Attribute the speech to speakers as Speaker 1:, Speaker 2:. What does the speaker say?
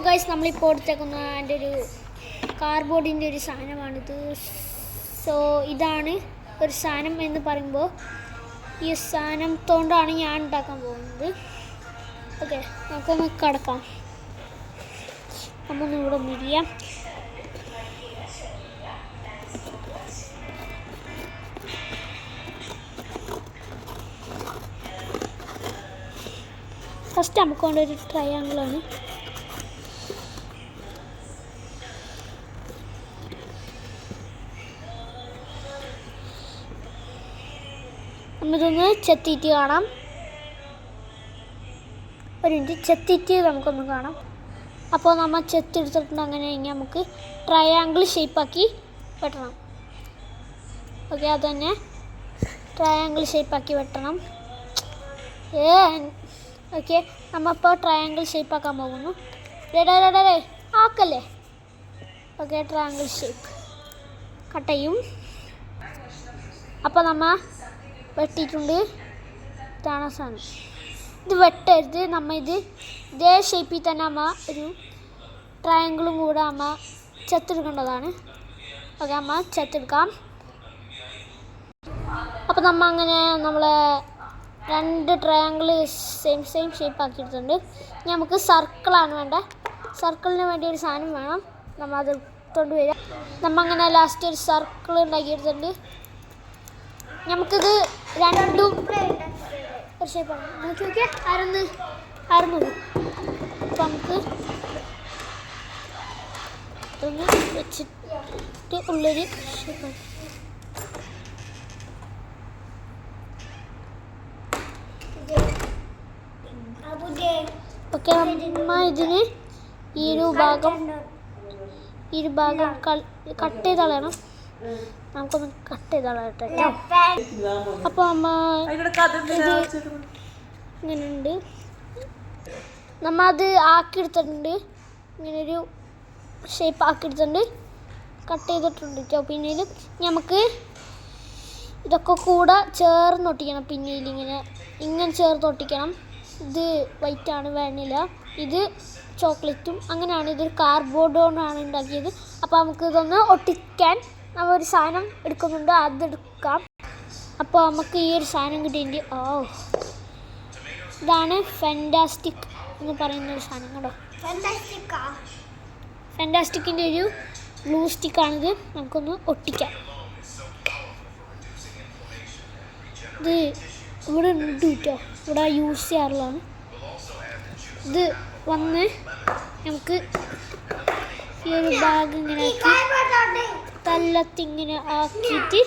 Speaker 1: Guys നമ്മളിപ്പോൾ എടുത്തേക്കുന്ന എൻ്റെ ഒരു കാർഡ്ബോർഡിൻ്റെ ഒരു സാധനമാണിത്. സോ ഇതാണ് ഒരു സാധനം എന്ന് പറയുമ്പോൾ ഈ സാധനത്തോണ്ടാണ് ഞാൻ ഉണ്ടാക്കാൻ പോകുന്നത്. ഓക്കെ, നമുക്കൊന്ന് കിടക്കാം. നമ്മൊന്ന് ഇവിടെ മിരിയാം. ഫസ്റ്റ് നമുക്ക് കൊണ്ടൊരു ട്രയാങ്കിളാണ്. നമ്മളിതൊന്ന് ചെത്തിയിട്ട് കാണാം. ഒരു മിനിറ്റ്, ചെത്തിയിട്ട് നമുക്കൊന്ന് കാണാം. അപ്പോൾ നമ്മൾ ചെത്തിയെടുത്തിട്ടുണ്ട്. അങ്ങനെ കഴിഞ്ഞാൽ നമുക്ക് ട്രയാങ്കിൾ ഷേപ്പാക്കി വെട്ടണം. ഓക്കെ, അത് തന്നെ ട്രയാങ്കിൾ ഷേപ്പാക്കി വെട്ടണം. ഓക്കെ, നമ്മളിപ്പോൾ ട്രയാങ്കിൾ ഷേപ്പാക്കാൻ പോകുന്നു. ആക്കല്ലേ. ഓക്കെ, ട്രയാങ്കിൾ ഷേപ്പ് കട്ട് ചെയ്യും. അപ്പോൾ നമ്മൾ വെട്ടിയിട്ടുണ്ട്. ഇതാണ് സാധനം. ഇത് വെട്ടരുത്. ഇതേ ഷേപ്പിൽ തന്നെ ഒരു ട്രയാങ്കിളും കൂടെ ചെത്തെടുക്കേണ്ടതാണ്. ഓക്കെ, ചെത്തെടുക്കാം. അപ്പോൾ അങ്ങനെ നമ്മളെ 2 ട്രയാങ്കിൾ സെയിം ഷേപ്പ് ആക്കിയിട്ടുണ്ട്. ഇനി നമുക്ക് സർക്കിളാണ് വേണ്ടത്. സർക്കിളിന് വേണ്ടി ഒരു സാധനം വേണം. അത് എടുത്തുകൊണ്ട് വരിക. അങ്ങനെ ലാസ്റ്റ് ഒരു സർക്കിൾ ഉണ്ടാക്കിയെടുത്തിട്ടുണ്ട്. നമുക്കിത് രണ്ടും ഒരു ഷേപ്പാണ്. നോക്കി നോക്കിയാൽ അരന്ന് അപ്പം നമുക്ക് ഇതൊന്ന് വെച്ചിട്ട് ഉള്ളൊരു ഷേപ്പാണ്. ഓക്കെ, ഇതിന് ഈ ഒരു ഭാഗം കട്ട് ചെയ്ത് കളയണം. നമുക്കൊന്ന് കട്ട് ചെയ്ത് കളയട്ടെ. അപ്പോൾ ഇങ്ങനെയുണ്ട്. അത് ആക്കിയെടുത്തിട്ടുണ്ട്. ഇങ്ങനൊരു ഷേപ്പ് ആക്കിയെടുത്തിട്ടുണ്ട്, കട്ട് ചെയ്തിട്ടുണ്ട്. പിന്നെ നമുക്ക് ഇതൊക്കെ കൂടെ ചേർന്ന് ഒട്ടിക്കണം. പിന്നെ ഇങ്ങനെ ചേർത്ത് ഒട്ടിക്കണം. ഇത് വൈറ്റാണ്, വേണില്ല. ഇത് ചോക്ലേറ്റും. അങ്ങനെയാണ്. ഇതൊരു കാർഡ്ബോർഡ് കൊണ്ടാണ് ഉണ്ടാക്കിയത്. അപ്പോൾ നമുക്ക് ഇതൊന്ന് ഒട്ടിക്കാൻ ഒരു സാധനം എടുക്കുന്നുണ്ട്. അതെടുക്കാം. അപ്പോൾ നമുക്ക് ഈ ഒരു സാധനം കിട്ടിയിട്ട് ഇതാണ് ഫാൻറ്റാസ്റ്റിക് എന്ന് പറയുന്ന ഒരു സാധനം. കേട്ടോ, ഫാൻറ്റാസ്റ്റിക്കിൻ്റെ ഒരു ഗ്ലൂ സ്റ്റിക്കാണിത്. നമുക്കൊന്ന് ഒട്ടിക്കാം. ഇത് ഇവിടെ ഉണ്ട് കേട്ടോ, ഇവിടെ യൂസ് ചെയ്യാറുള്ളതാണ്. ഇത് നമുക്ക് ഈ ഒരു ബാഗ് ഇങ്ങനെ ആക്കി തല്ലത്തിങ്ങനെ ആക്കിയിട്ട്